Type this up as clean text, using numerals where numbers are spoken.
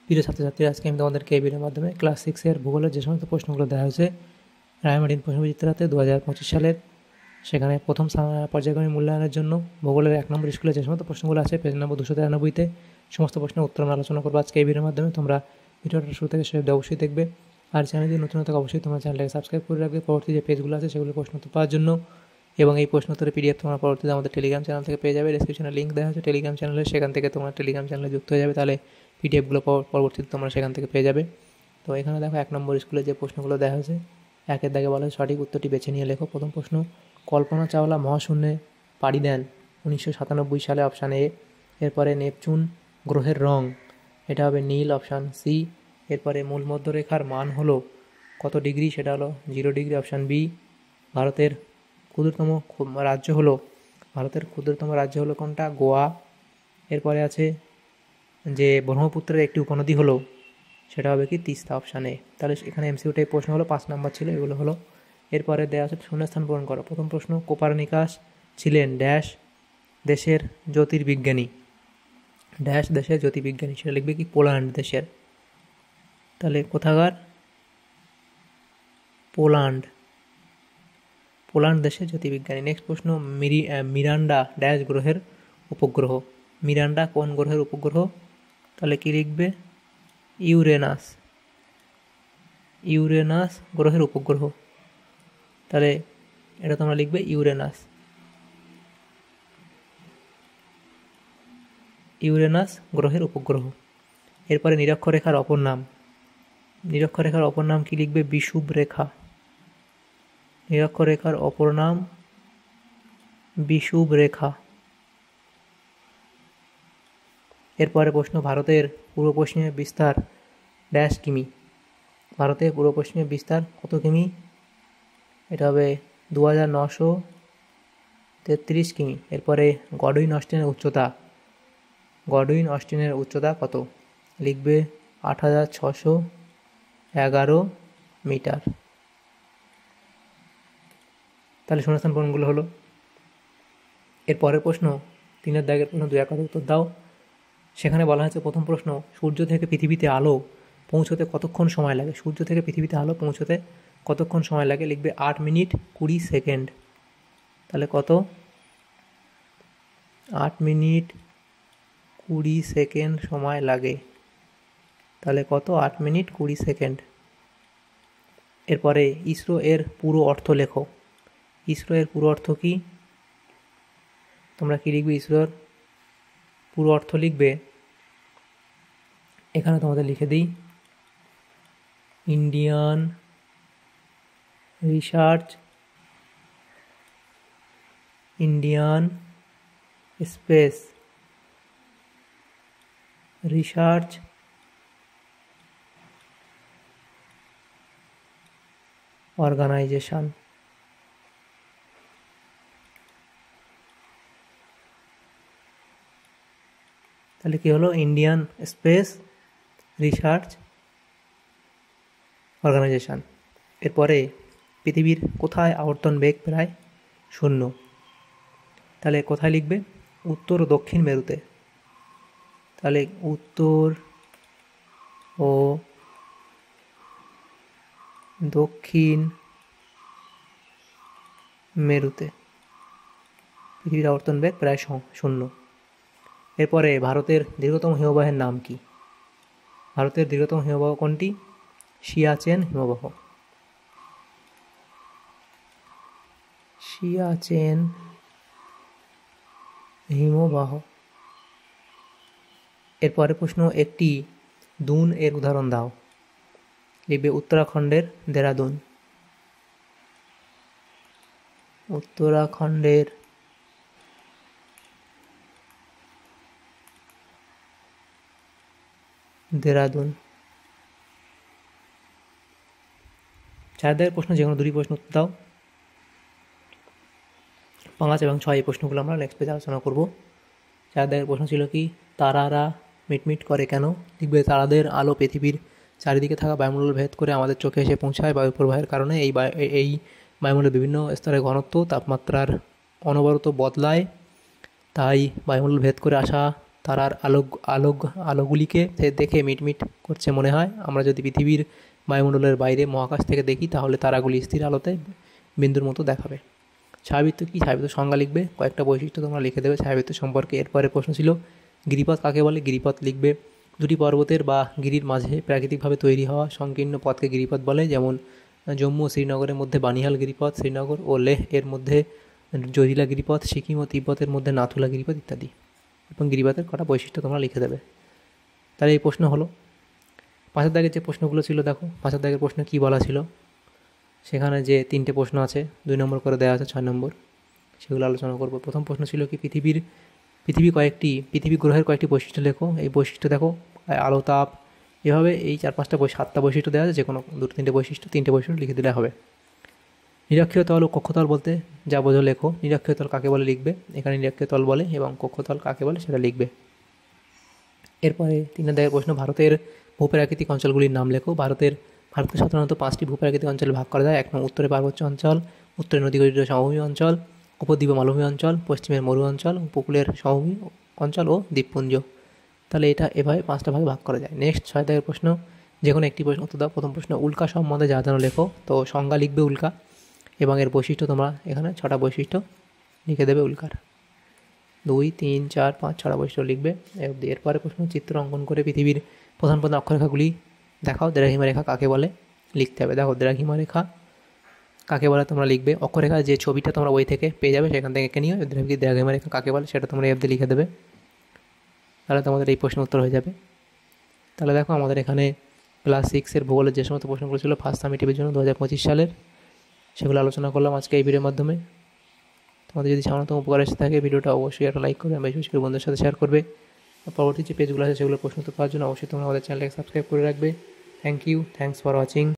প্রিয় ছাত্রছাত্রীরা, আজকে আমি তোমাদেরকে এই ভিডিওর মাধ্যমে ক্লাস 6-এর ভূগোলের যে সমস্ত প্রশ্নগুলো দেওয়া হয়েছে রায়মার্টিন প্রশ্নবিচিত্রাতে 2025 সালের, সেখানে প্রথম পর্যায়ক্রমিক মূল্যায়নের জন্য ভূগোলের 1 নম্বর স্কুলে যে সমস্ত প্রশ্নগুলো আছে পেজ নম্বর 293-তে সমস্ত প্রশ্নের উত্তর আমরা আলোচনা করবো আজকে এই ভিডিওর মাধ্যমে। তোমরা ভিডিওটা শুরু থেকে শেষ অবধি অবশ্যই দেখবে, আর চ্যানেল যদি নতুন থাকে অবশ্যই তোমার চ্যানেলটাকে সাবস্ক্রাইব করে রাখবে পরবর্তী যে পেজগুলো আছে সেগুলো প্রশ্ন উত্তর পাওয়ার জন্য। এবং এই প্রশ্ন উত্তরের পিডিএফ তোমরা পরবর্তীতে আমাদের টেলিগ্রাম চ্যানেল থেকে পেয়ে যাবে। ডেসক্রিপশনে লিঙ্ক দেওয়া হচ্ছে টেলিগ্রাম চ্যানেলে, সেখান থেকে তোমরা টেলিগ্রাম চ্যানেলে যুক্ত হয়ে যাবে, তাহলে পিডিএফগুলো পরবর্তীতে তোমরা সেখান থেকে পেয়ে যাবে। তো এখানে দেখো 1 নম্বর স্কুলে যে প্রশ্নগুলো দেওয়া হয়েছে, 1-এর দাগে বলা হয়েছে সঠিক উত্তরটি বেছে নিয়ে লেখো। প্রথম প্রশ্ন, কল্পনা চাওলা মহাশূন্যে পাড়ি দেন 1997 সালে, অপশান এ। এরপরে নেপচুন গ্রহের রং, এটা হবে নীল, অপশান সি। এরপরে মূল মধ্যরেখার মান হলো কত ডিগ্রি, সেটা হলো 0 ডিগ্রি, অপশান বি। ভারতের ক্ষুদ্রতম রাজ্য হলো কোনটা, গোয়া। এরপরে আছে যে ব্রহ্মপুত্রের একটি উপনদী হলো, সেটা হবে কি তিস্তা, অপশান এ। তাহলে এখানে এমসিকিউ টাইপ প্রশ্ন হলো 5 নাম্বার ছিল, এগুলো হলো। এরপরে দেওয়া আছে শূন্যস্থান পূরণ করো। প্রথম প্রশ্ন, কোপারনিকাস ছিলেন ড্যাশ দেশের জ্যোতির্বিজ্ঞানী, ড্যাশ দেশের জ্যোতির্বিজ্ঞানী, সেটা লিখবে কি পোল্যান্ড দেশের। তাহলে কোথাকার, পোল্যান্ড দেশের জ্যোতির্বিজ্ঞানী। নেক্সট প্রশ্ন, মিরান্ডা ড্যাশ গ্রহের উপগ্রহ, মিরান্ডা কোন গ্রহের উপগ্রহ, তাহলে কি লিখবে ইউরেনাস গ্রহের উপগ্রহ, তাহলে এটা তোমরা লিখবে ইউরেনাস গ্রহের উপগ্রহ। এরপরে নিরক্ষরেখার অপর নাম কি লিখবে, বিষুব রেখা, নিরক্ষরেখার অপর নাম বিষুব রেখা। এরপরে প্রশ্ন, ভারতের পূর্ব পশ্চিমে বিস্তার ড্যাশ কিমি, ভারতের পূর্ব পশ্চিমে বিস্তার কত কিমি, এটা হবে 2933 কিমি। এরপরে গডউইন অস্টিনের উচ্চতা কত, লিখবে 8611 মিটার। তাহলে শূন্যস্থান পূরণগুলো হলো। এর পরের প্রশ্ন, 3-এর দাগের প্রশ্ন 2 একাধিক উত্তর দাও। সেখানে বলা হয়েছে প্রথম প্রশ্ন, সূর্য থেকে পৃথিবীতে আলো পৌঁছতে কতক্ষণ সময় লাগে, সূর্য থেকে পৃথিবীতে আলো পৌঁছতে কতক্ষণ সময় লাগে, লিখবে 8 মিনিট 20 সেকেন্ড। তাহলে কত, 8 মিনিট 20 সেকেন্ড সময় লাগে, তাহলে কত, 8 মিনিট 20 সেকেন্ড। এরপরে ইসরো এর পুরো অর্থ লেখো, ইসরো এর পুরো অর্থ কি, তোমরা কি লিখবে, ইসরোর পুরো অর্থ লিখবে, এখানে তোমাদের লিখে দিই, ইন্ডিয়ান স্পেস রিসার্চ অর্গানাইজেশন। তাহলে কি হলো, ইন্ডিয়ান স্পেস রিসার্চ অর্গানাইজেশন। এরপরে পৃথিবীর কোথায় আবর্তন বেগ প্রায় 0, তাহলে কোথায় লিখবে, উত্তর ও দক্ষিণ মেরুতে, তাহলে উত্তর ও দক্ষিণ মেরুতে পৃথিবীর আবর্তন বেগ প্রায় 0। এরপরে ভারতের দীর্ঘতম হিমবাহের নাম কি, ভারতের দীর্ঘতম হিমবাহ কোনটি, সিয়াচেন হিমবাহ। এরপরে প্রশ্ন, একটি দুন এর উদাহরণ দাও, লিখবে উত্তরাখণ্ডের দেরাদুন, চারদের প্রশ্ন যে কোনো 2টি প্রশ্ন উত্তর দাও। 5 এবং 6 এই প্রশ্নগুলো আমরা নেক্সট পেজে আলোচনা করব। চারদের প্রশ্ন ছিল কি, তারারা মিটমিট করে কেন, লিখবে তারাদের আলো পৃথিবীর চারিদিকে থাকা বায়ুমণ্ডল ভেদ করে আমাদের চোখে এসে পৌঁছায় বায়ু প্রবাহের কারণে। এই বায়ুমণ্ডলের বিভিন্ন স্তরে ঘনত্ব তাপমাত্রার অনবরত বদলায়, তাই বায়ুমণ্ডল ভেদ করে আসা তারার আলোগুলিকে দেখে মিটমিট করছে মনে হয়। আমরা যদি পৃথিবীর বায়ুমণ্ডলের বাইরে মহাকাশ থেকে দেখি তাহলে তারাগুলি স্থির আলোতে বিন্দুর মতো দেখাবে। ছায়াবৃত্ত কী? ছায়াবৃত্ত সংজ্ঞা লিখবে, কয়েকটা বৈশিষ্ট্য তোমরা লিখে দেবে ছায়াবৃত্ত সম্পর্কে। এরপরে প্রশ্ন ছিল গিরিপথ কাকে বলে? গিরিপথ লিখবে, দুটি পর্বতের বা গিরির মাঝে প্রাকৃতিকভাবে তৈরি হওয়া সংকীর্ণ পথকে গিরিপথ বলে, যেমন জম্মু ও শ্রীনগরের মধ্যে বানিহাল গিরিপথ, শ্রীনগর ও লেহ এর মধ্যে জজিলা গিরিপথ, সিকিম ও তিব্বতের মধ্যে নাথুলা গিরিপথ ইত্যাদি। এবং গিরিপথের কটা বৈশিষ্ট্য তোমরা লিখে দেবে। তাহলে এই প্রশ্ন হলো। পাঁচের দাগের যে প্রশ্নগুলো ছিল দেখো, পাঁচের দাগের প্রশ্ন কী বলা ছিল, সেখানে যে 3টে প্রশ্ন আছে 2 নম্বর করে দেওয়া আছে 6 নম্বর, সেগুলো আলোচনা করব। প্রথম প্রশ্ন ছিল কি পৃথিবী গ্রহের কয়েকটি বৈশিষ্ট্য লেখো। এই বৈশিষ্ট্য দেখো, আলো, তাপ, এভাবে এই 4-5টা 7টা বৈশিষ্ট্য দেওয়া আছে, যে কোনো 2-3টে বৈশিষ্ট্য, 3টে বৈশিষ্ট্য লিখে দিলে হবে। নিরক্ষীয় তল ও কক্ষতল বলতে যা বোঝো লেখো। নিরক্ষীয় তল কাকে বলে লিখবে, এখানে নিরক্ষীয় তল বলে, এবং কক্ষতল কাকে বলে সেটা লিখবে। এরপরে 3 দাগের প্রশ্ন ভারতের ভূপ্রাকৃতিক অঞ্চলগুলির নাম লেখো। ভারতকে সাধারণত 5টি ভূপ্রাকৃতিক অঞ্চলে ভাগ করা যায়। 1 নম্বর উত্তরে পার্বত্য অঞ্চল, উত্তরে নদী গঠিত সমভূমি অঞ্চল, উপদ্বীপে মালভূমি অঞ্চল, পশ্চিমের মরু অঞ্চল, উপকূলের সমভূমি অঞ্চল ও দ্বীপপুঞ্জ। তাহলে এটা এভাবে 5টা ভাগে ভাগ করা যায়। নেক্সট 6 দাগের প্রশ্ন, যে কোনো একটি প্রশ্ন উত্তর দাও। প্রথম প্রশ্ন উল্কা সম্বন্ধে যা জানো লেখো। তো সংজ্ঞা লিখবে উল্কা এবং এর বৈশিষ্ট্য তোমরা এখানে 6টা বৈশিষ্ট্য লিখে দেবে উল্কার। 2, 3, 4, 5, 6টা বৈশিষ্ট্য লিখবে। এরপরে প্রশ্ন চিত্র অঙ্কন করে পৃথিবীর প্রধান প্রধান অক্ষরেখাগুলি দেখাও। দ্রাঘিমা রেখা কাকে বলে লিখতে হবে। দেখো দ্রাঘিমা রেখা কাকে বলে তোমরা লিখবে। অক্ষরেখা যে ছবিটা তোমরা বই থেকে পেয়ে যাবে সেখান থেকে এঁকে নিও। দ্রাঘিমা রেখা কাকে বলে সেটা তোমরা এফ দিয়ে লিখে দেবে, তাহলে তোমাদের এই প্রশ্ন উত্তর হয়ে যাবে। তাহলে দেখো আমাদের এখানে ক্লাস 6-এর ভূগোলের যে সমস্ত প্রশ্নগুলো ছিল ফার্স্ট সামিটিভের জন্য 2025 সালের, সেগুলো আলোচনা করলাম আজকে এই ভিডিওর মাধ্যমে। তোমাদের যদি সামান্যতম উপকার এসে থাকে ভিডিওটা অবশ্যই একটা লাইক করবে, বেশি বেশি করে বন্ধুদের সাথে শেয়ার করবে। পরবর্তী যে পেজগুলো আছে সেগুলো প্রশ্ন উত্তর পাওয়ার জন্য অবশ্যই তোমরা আমাদের চ্যানেলটাকে সাবস্ক্রাইব করে রাখবে। Thank you, thanks for watching.